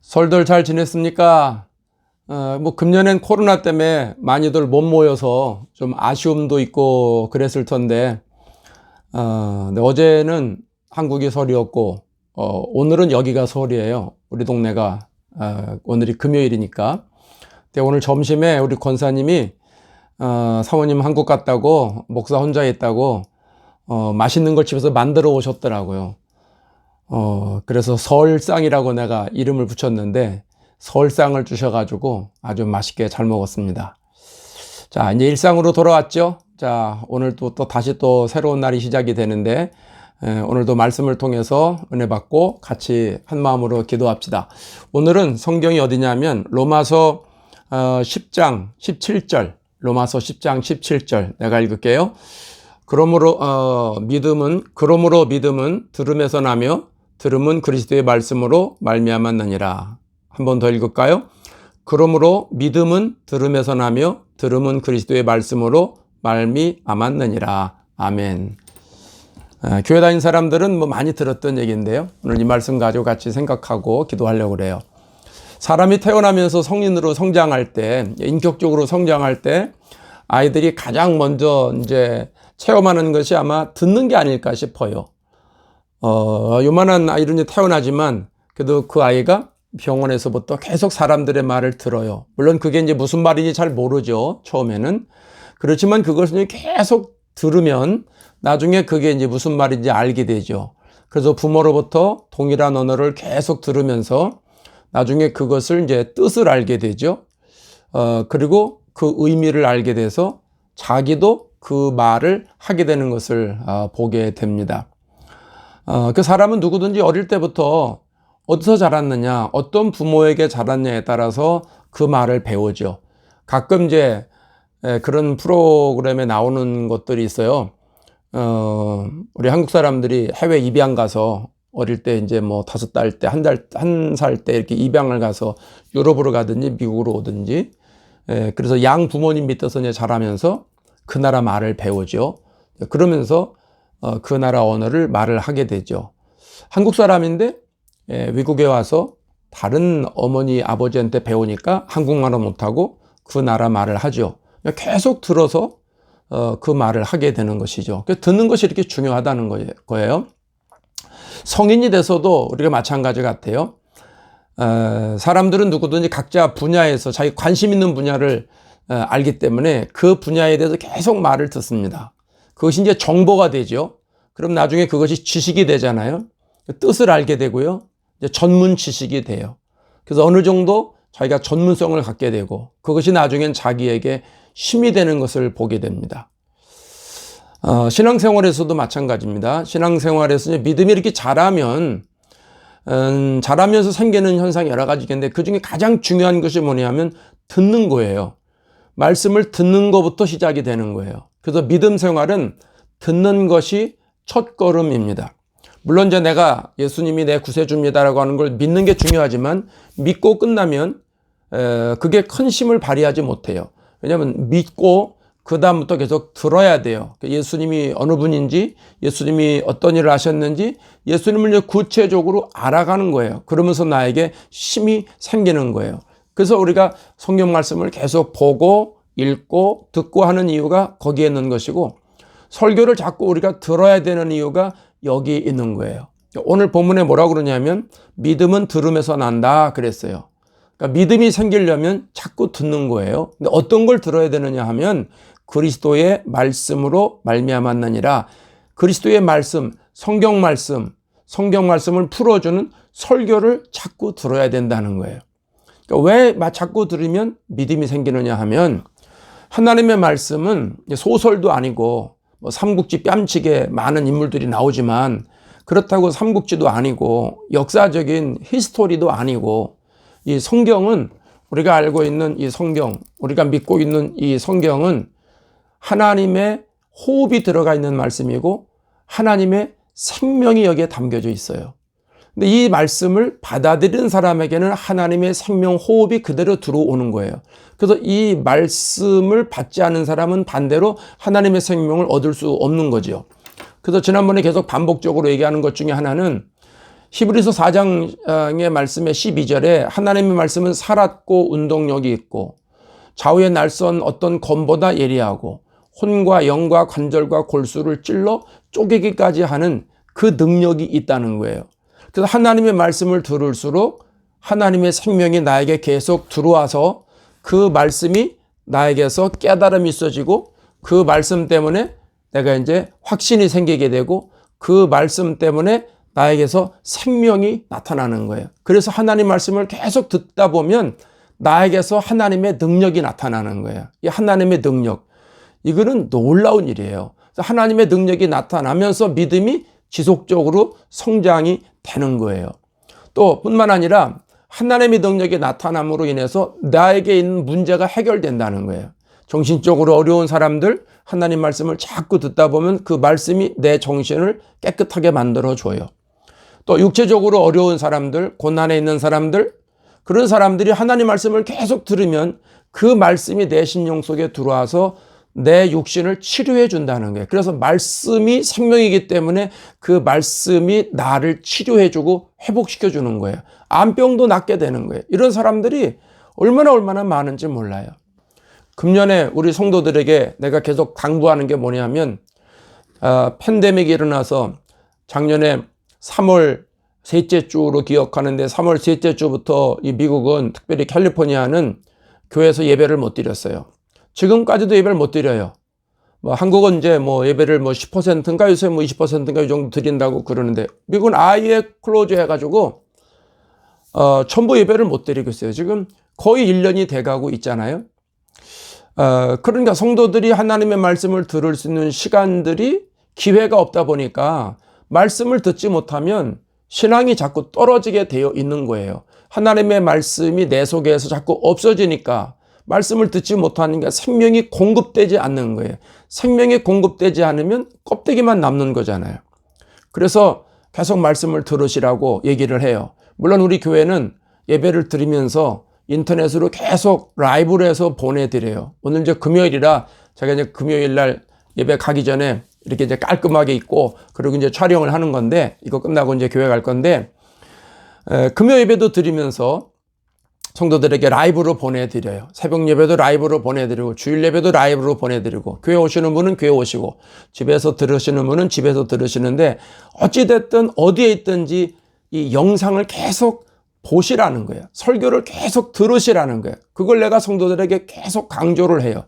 설들 잘 지냈습니까? 금년엔 코로나 때문에 많이들 못 모여서 좀 아쉬움도 있고 그랬을 텐데, 근데 어제는 한국이 설이었고, 오늘은 여기가 설이에요. 우리 동네가, 오늘이 금요일이니까. 근데 오늘 점심에 우리 권사님이, 사모님 한국 갔다고, 목사 혼자 있다고, 맛있는 걸 집에서 만들어 오셨더라고요. 그래서 설상이라고 내가 이름을 붙였는데 설상을 주셔가지고 아주 맛있게 잘 먹었습니다. 자, 이제 일상으로 돌아왔죠. 자, 오늘 또 다시 또 새로운 날이 시작이 되는데 오늘도 말씀을 통해서 은혜 받고 같이 한 마음으로 기도합시다. 오늘은 성경이 어디냐면 로마서 10장 17절, 로마서 10장 17절 내가 읽을게요. 그러므로 믿음은 들음에서 나며 들음은 그리스도의 말씀으로 말미암았느니라. 한 번 더 읽을까요? 그러므로 믿음은 들음에서 나며 들음은 그리스도의 말씀으로 말미암았느니라. 아멘. 교회 다니는 사람들은 많이 들었던 얘기인데요. 오늘 이 말씀 가지고 같이 생각하고 기도하려고 그래요. 사람이 태어나면서 성인으로 성장할 때, 인격적으로 성장할 때 아이들이 가장 먼저 이제 체험하는 것이 아마 듣는 게 아닐까 싶어요. 요만한 아이로 태어나지만 그래도 그 아이가 병원에서부터 계속 사람들의 말을 들어요. 물론 그게 이제 무슨 말인지 잘 모르죠. 처음에는. 그렇지만 그것을 계속 들으면 나중에 그게 이제 무슨 말인지 알게 되죠. 그래서 부모로부터 동일한 언어를 계속 들으면서 나중에 그것을 이제 뜻을 알게 되죠. 그리고 그 의미를 알게 돼서 자기도 그 말을 하게 되는 것을 보게 됩니다. 그 사람은 누구든지 어릴 때부터 어디서 자랐느냐, 어떤 부모에게 자랐냐에 따라서 그 말을 배우죠. 가끔 이제 그런 프로그램에 나오는 것들이 있어요. 우리 한국 사람들이 해외 입양 가서 어릴 때 이제 5살 때, 1살 때 이렇게 입양을 가서 유럽으로 가든지 미국으로 오든지, 그래서 양 부모님 밑에서 이제 자라면서 그 나라 말을 배우죠. 그러면서 그 나라 언어를 말을 하게 되죠. 한국 사람인데 외국에 와서 다른 어머니 아버지한테 배우니까 한국말을 못하고 그 나라 말을 하죠. 계속 들어서 그 말을 하게 되는 것이죠. 듣는 것이 이렇게 중요하다는 거예요. 성인이 돼서도 우리가 마찬가지 같아요. 사람들은 누구든지 각자 분야에서 자기 관심 있는 분야를 알기 때문에 그 분야에 대해서 계속 말을 듣습니다. 그것이 이제 정보가 되죠. 그럼 나중에 그것이 지식이 되잖아요. 뜻을 알게 되고요. 이제 전문 지식이 돼요. 그래서 어느 정도 자기가 전문성을 갖게 되고 그것이 나중엔 자기에게 힘이 되는 것을 보게 됩니다. 신앙생활에서도 마찬가지입니다. 신앙생활에서 이제 믿음이 이렇게 자라면서 생기는 현상이 여러 가지 있는데 그 중에 가장 중요한 것이 뭐냐면 듣는 거예요. 말씀을 듣는 것부터 시작이 되는 거예요. 그래서 믿음 생활은 듣는 것이 첫 걸음입니다. 물론 이제 내가 예수님이 내 구세주입니다라고 하는 걸 믿는 게 중요하지만 믿고 끝나면 그게 큰 힘을 발휘하지 못해요. 왜냐하면 믿고 그 다음부터 계속 들어야 돼요. 예수님이 어느 분인지, 예수님이 어떤 일을 하셨는지, 예수님을 이제 구체적으로 알아가는 거예요. 그러면서 나에게 힘이 생기는 거예요. 그래서 우리가 성경 말씀을 계속 보고 읽고 듣고 하는 이유가 거기에 있는 것이고 설교를 자꾸 우리가 들어야 되는 이유가 여기 있는 거예요. 오늘 본문에 뭐라고 그러냐면 믿음은 들음에서 난다 그랬어요. 그러니까 믿음이 생기려면 자꾸 듣는 거예요. 근데 어떤 걸 들어야 되느냐 하면 그리스도의 말씀으로 말미암았느니라. 그리스도의 말씀, 성경 말씀을 풀어주는 설교를 자꾸 들어야 된다는 거예요. 그러니까 왜 자꾸 들으면 믿음이 생기느냐 하면 하나님의 말씀은 소설도 아니고 삼국지 뺨치게 많은 인물들이 나오지만 그렇다고 삼국지도 아니고 역사적인 히스토리도 아니고 이 성경은 우리가 알고 있는 이 성경, 우리가 믿고 있는 이 성경은 하나님의 호흡이 들어가 있는 말씀이고 하나님의 생명이 여기에 담겨져 있어요. 근데 이 말씀을 받아들이는 사람에게는 하나님의 생명 호흡이 그대로 들어오는 거예요. 그래서 이 말씀을 받지 않은 사람은 반대로 하나님의 생명을 얻을 수 없는 거죠. 그래서 지난번에 계속 반복적으로 얘기하는 것 중에 하나는 히브리서 4장의 말씀의 12절에 하나님의 말씀은 살았고 운동력이 있고 좌우의 날선 어떤 검보다 예리하고 혼과 영과 관절과 골수를 찔러 쪼개기까지 하는 그 능력이 있다는 거예요. 그래서 하나님의 말씀을 들을수록 하나님의 생명이 나에게 계속 들어와서 그 말씀이 나에게서 깨달음이 있어지고 그 말씀 때문에 내가 이제 확신이 생기게 되고 그 말씀 때문에 나에게서 생명이 나타나는 거예요. 그래서 하나님 말씀을 계속 듣다 보면 나에게서 하나님의 능력이 나타나는 거예요. 이 하나님의 능력, 이거는 놀라운 일이에요. 하나님의 능력이 나타나면서 믿음이 지속적으로 성장이 되는 거예요. 또 뿐만 아니라 하나님의 능력이 나타남으로 인해서 나에게 있는 문제가 해결된다는 거예요. 정신적으로 어려운 사람들 하나님 말씀을 자꾸 듣다 보면 그 말씀이 내 정신을 깨끗하게 만들어줘요. 또 육체적으로 어려운 사람들, 고난에 있는 사람들, 그런 사람들이 하나님 말씀을 계속 들으면 그 말씀이 내 심령 속에 들어와서 내 육신을 치료해 준다는 거예요. 그래서 말씀이 생명이기 때문에 그 말씀이 나를 치료해 주고 회복시켜 주는 거예요. 암병도 낫게 되는 거예요. 이런 사람들이 얼마나 많은지 몰라요. 금년에 우리 성도들에게 내가 계속 당부하는 게 뭐냐면 팬데믹이 일어나서 작년에 3월 셋째 주로 기억하는데 3월 셋째 주부터 이 미국은 특별히 캘리포니아는 교회에서 예배를 못 드렸어요. 지금까지도 예배를 못 드려요. 한국은 이제 예배를 10%인가 요새 20%인가 이 정도 드린다고 그러는데 미국은 아예 클로즈 해가지고 전부 예배를 못 드리고 있어요. 지금 거의 1년이 돼가고 있잖아요. 그러니까 성도들이 하나님의 말씀을 들을 수 있는 시간들이 기회가 없다 보니까 말씀을 듣지 못하면 신앙이 자꾸 떨어지게 되어 있는 거예요. 하나님의 말씀이 내 속에서 자꾸 없어지니까 말씀을 듣지 못하니까 생명이 공급되지 않는 거예요. 생명이 공급되지 않으면 껍데기만 남는 거잖아요. 그래서 계속 말씀을 들으시라고 얘기를 해요. 물론 우리 교회는 예배를 드리면서 인터넷으로 계속 라이브로 해서 보내드려요. 오늘 이제 금요일이라 제가 이제 금요일 날 예배 가기 전에 이렇게 이제 깔끔하게 입고 그리고 이제 촬영을 하는 건데 이거 끝나고 이제 교회 갈 건데 금요 예배도 드리면서 성도들에게 라이브로 보내드려요. 새벽 예배도 라이브로 보내드리고 주일 예배도 라이브로 보내드리고 교회 오시는 분은 교회 오시고 집에서 들으시는 분은 집에서 들으시는데 어찌됐든 어디에 있든지 이 영상을 계속 보시라는 거예요. 설교를 계속 들으시라는 거예요. 그걸 내가 성도들에게 계속 강조를 해요.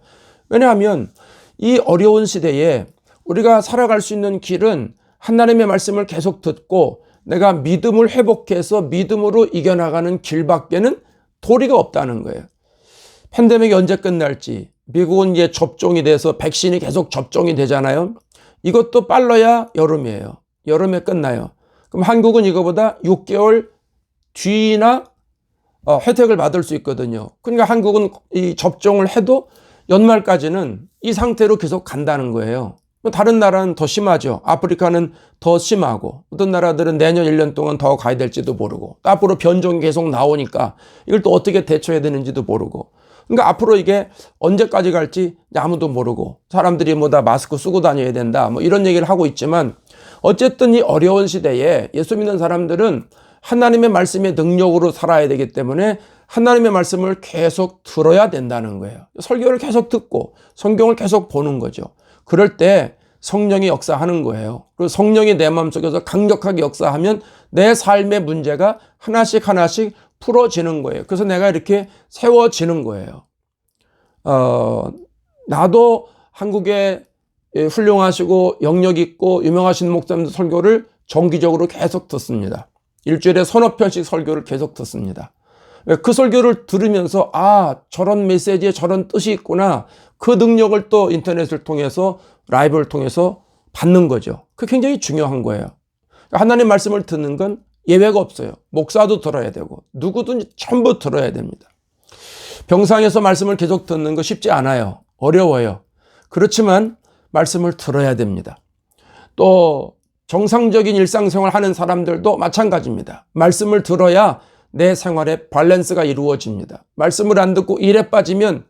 왜냐하면 이 어려운 시대에 우리가 살아갈 수 있는 길은 하나님의 말씀을 계속 듣고 내가 믿음을 회복해서 믿음으로 이겨나가는 길밖에는 도리가 없다는 거예요. 팬데믹이 언제 끝날지, 미국은 이제 접종이 돼서 백신이 계속 접종이 되잖아요. 이것도 빨라야 여름이에요. 여름에 끝나요. 그럼 한국은 이거보다 6개월 뒤나 혜택을 받을 수 있거든요. 그러니까 한국은 이 접종을 해도 연말까지는 이 상태로 계속 간다는 거예요. 다른 나라는 더 심하죠. 아프리카는 더 심하고 어떤 나라들은 내년 1년 동안 더 가야 될지도 모르고 앞으로 변종이 계속 나오니까 이걸 또 어떻게 대처해야 되는지도 모르고 그러니까 앞으로 이게 언제까지 갈지 아무도 모르고 사람들이 다 마스크 쓰고 다녀야 된다 이런 얘기를 하고 있지만 어쨌든 이 어려운 시대에 예수 믿는 사람들은 하나님의 말씀의 능력으로 살아야 되기 때문에 하나님의 말씀을 계속 들어야 된다는 거예요. 설교를 계속 듣고 성경을 계속 보는 거죠. 그럴 때 성령이 역사하는 거예요. 그리고 성령이 내 마음속에서 강력하게 역사하면 내 삶의 문제가 하나씩 풀어지는 거예요. 그래서 내가 이렇게 세워지는 거예요. 나도 한국에 훌륭하시고 영역 있고 유명하신 목사님들 설교를 정기적으로 계속 듣습니다. 일주일에 서너 편씩 설교를 계속 듣습니다. 그 설교를 들으면서 저런 메시지에 저런 뜻이 있구나. 그 능력을 또 인터넷을 통해서 라이브를 통해서 받는 거죠. 그게 굉장히 중요한 거예요. 하나님 말씀을 듣는 건 예외가 없어요. 목사도 들어야 되고 누구든 전부 들어야 됩니다. 병상에서 말씀을 계속 듣는 거 쉽지 않아요. 어려워요. 그렇지만 말씀을 들어야 됩니다. 또 정상적인 일상생활 하는 사람들도 마찬가지입니다. 말씀을 들어야 내 생활에 밸런스가 이루어집니다. 말씀을 안 듣고 일에 빠지면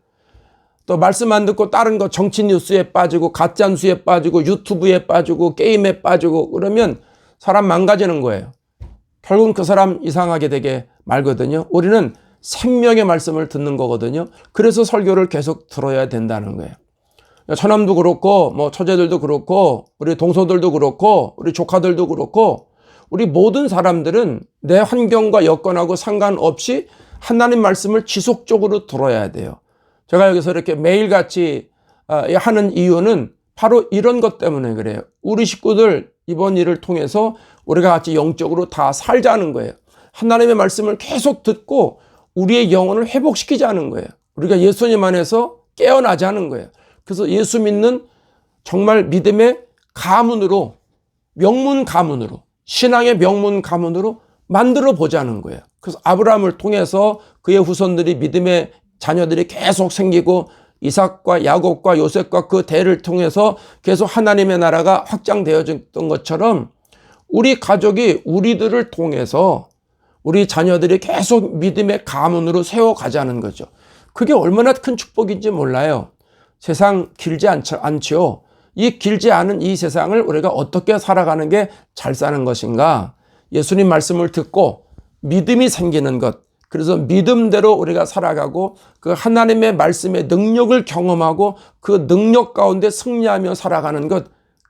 또 말씀 안 듣고 다른 거 정치 뉴스에 빠지고 가짜 뉴스에 빠지고 유튜브에 빠지고 게임에 빠지고 그러면 사람 망가지는 거예요. 결국은 그 사람 이상하게 되게 말거든요. 우리는 생명의 말씀을 듣는 거거든요. 그래서 설교를 계속 들어야 된다는 거예요. 처남도 그렇고 뭐 처제들도 그렇고 우리 동서들도 그렇고 우리 조카들도 그렇고 우리 모든 사람들은 내 환경과 여건하고 상관없이 하나님 말씀을 지속적으로 들어야 돼요. 제가 여기서 이렇게 매일같이 하는 이유는 바로 이런 것 때문에 그래요. 우리 식구들 이번 일을 통해서 우리가 같이 영적으로 다 살자는 거예요. 하나님의 말씀을 계속 듣고 우리의 영혼을 회복시키자는 거예요. 우리가 예수님 안에서 깨어나자는 거예요. 그래서 예수 믿는 정말 믿음의 가문으로, 명문 가문으로, 신앙의 명문 가문으로 만들어 보자는 거예요. 그래서 아브라함을 통해서 그의 후손들이 믿음의 자녀들이 계속 생기고 이삭과 야곱과 요셉과 그 대를 통해서 계속 하나님의 나라가 확장되어졌던 것처럼 우리 가족이 우리들을 통해서 우리 자녀들이 계속 믿음의 가문으로 세워가자는 거죠. 그게 얼마나 큰 축복인지 몰라요. 세상 길지 않죠. 이 길지 않은 이 세상을 우리가 어떻게 살아가는 게 잘 사는 것인가? 예수님 말씀을 듣고 믿음이 생기는 것. 그래서 믿음대로 우리가 살아가고 그 하나님의 말씀의 능력을 경험하고 그 능력 가운데 승리하며 살아가는 것.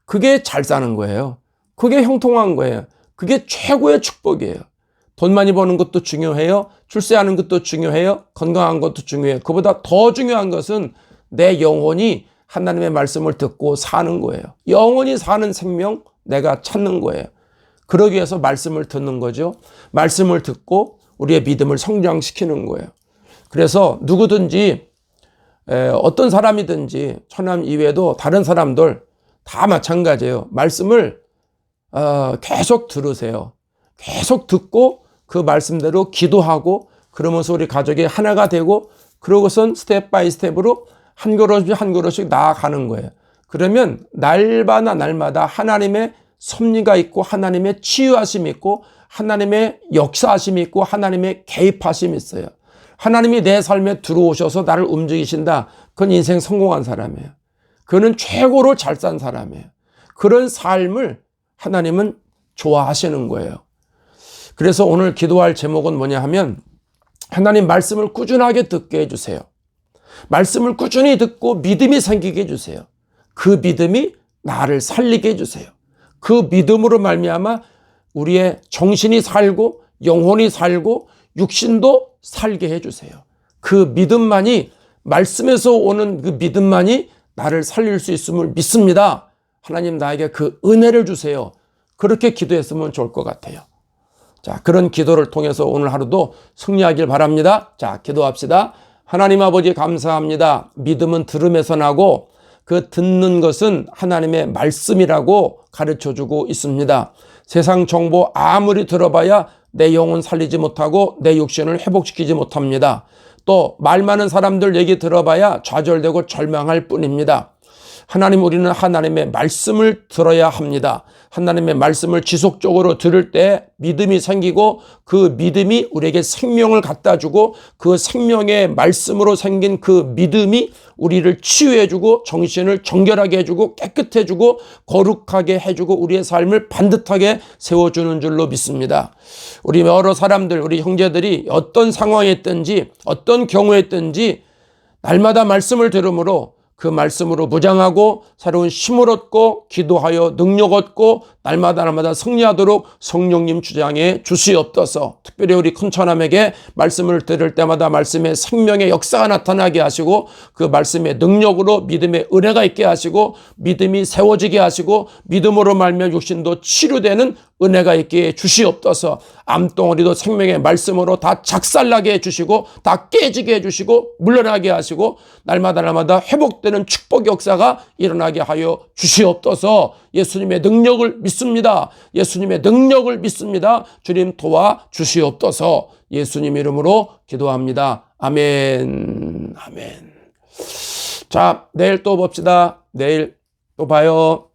그게 잘 사는 거예요. 그게 형통한 거예요. 그게 최고의 축복이에요. 돈 많이 버는 것도 중요해요. 출세하는 것도 중요해요. 건강한 것도 중요해요. 그보다 더 중요한 것은 내 영혼이 하나님의 말씀을 듣고 사는 거예요. 영혼이 사는 생명 내가 찾는 거예요. 그러기 위해서 말씀을 듣는 거죠. 말씀을 듣고 우리의 믿음을 성장시키는 거예요. 그래서 누구든지 어떤 사람이든지 처남 이외에도 다른 사람들 다 마찬가지예요. 말씀을 계속 들으세요. 계속 듣고 그 말씀대로 기도하고 그러면서 우리 가족이 하나가 되고 그러고선 스텝 바이 스텝으로 한 걸음씩 한 걸음씩 나아가는 거예요. 그러면 날마다 하나님의 섭리가 있고 하나님의 치유하심이 있고 하나님의 역사하심이 있고 하나님의 개입하심이 있어요. 하나님이 내 삶에 들어오셔서 나를 움직이신다. 그건 인생 성공한 사람이에요. 그는 최고로 잘 산 사람이에요. 그런 삶을 하나님은 좋아하시는 거예요. 그래서 오늘 기도할 제목은 뭐냐 하면 하나님 말씀을 꾸준하게 듣게 해주세요. 말씀을 꾸준히 듣고 믿음이 생기게 해주세요. 그 믿음이 나를 살리게 해주세요. 그 믿음으로 말미암아 우리의 정신이 살고 영혼이 살고 육신도 살게 해주세요. 그 믿음만이 말씀에서 오는 그 믿음만이 나를 살릴 수 있음을 믿습니다. 하나님 나에게 그 은혜를 주세요. 그렇게 기도했으면 좋을 것 같아요. 자, 그런 기도를 통해서 오늘 하루도 승리하길 바랍니다. 자, 기도합시다. 하나님 아버지 감사합니다. 믿음은 들음에서 나고 그 듣는 것은 하나님의 말씀이라고 가르쳐주고 있습니다. 세상 정보 아무리 들어봐야 내 영혼 살리지 못하고 내 육신을 회복시키지 못합니다. 또 말 많은 사람들 얘기 들어봐야 좌절되고 절망할 뿐입니다. 하나님, 우리는 하나님의 말씀을 들어야 합니다. 하나님의 말씀을 지속적으로 들을 때 믿음이 생기고 그 믿음이 우리에게 생명을 갖다 주고 그 생명의 말씀으로 생긴 그 믿음이 우리를 치유해주고 정신을 정결하게 해주고 깨끗해주고 거룩하게 해주고 우리의 삶을 반듯하게 세워주는 줄로 믿습니다. 우리 여러 사람들, 우리 형제들이 어떤 상황에 있든지 어떤 경우에 있든지 날마다 말씀을 들음으로 그 말씀으로 무장하고 새로운 힘을 얻고 기도하여 능력 얻고 날마다 승리하도록 성령님 주장해 주시옵소서. 특별히 우리 큰처남에게 말씀을 들을 때마다 말씀의 생명의 역사가 나타나게 하시고 그 말씀의 능력으로 믿음의 은혜가 있게 하시고 믿음이 세워지게 하시고 믿음으로 말미암아 육신도 치료되는 은혜가 있게 주시옵소서. 암덩어리도 생명의 말씀으로 다 작살나게 해주시고 다 깨지게 해주시고 물러나게 하시고 날마다 회복되는 축복 역사가 일어나게 하여 주시옵소서. 예수님의 능력을 믿습니다. 예수님의 능력을 믿습니다. 주님 도와 주시옵소서. 예수님 이름으로 기도합니다. 아멘. 아멘. 자, 내일 또 봅시다. 내일 또 봐요.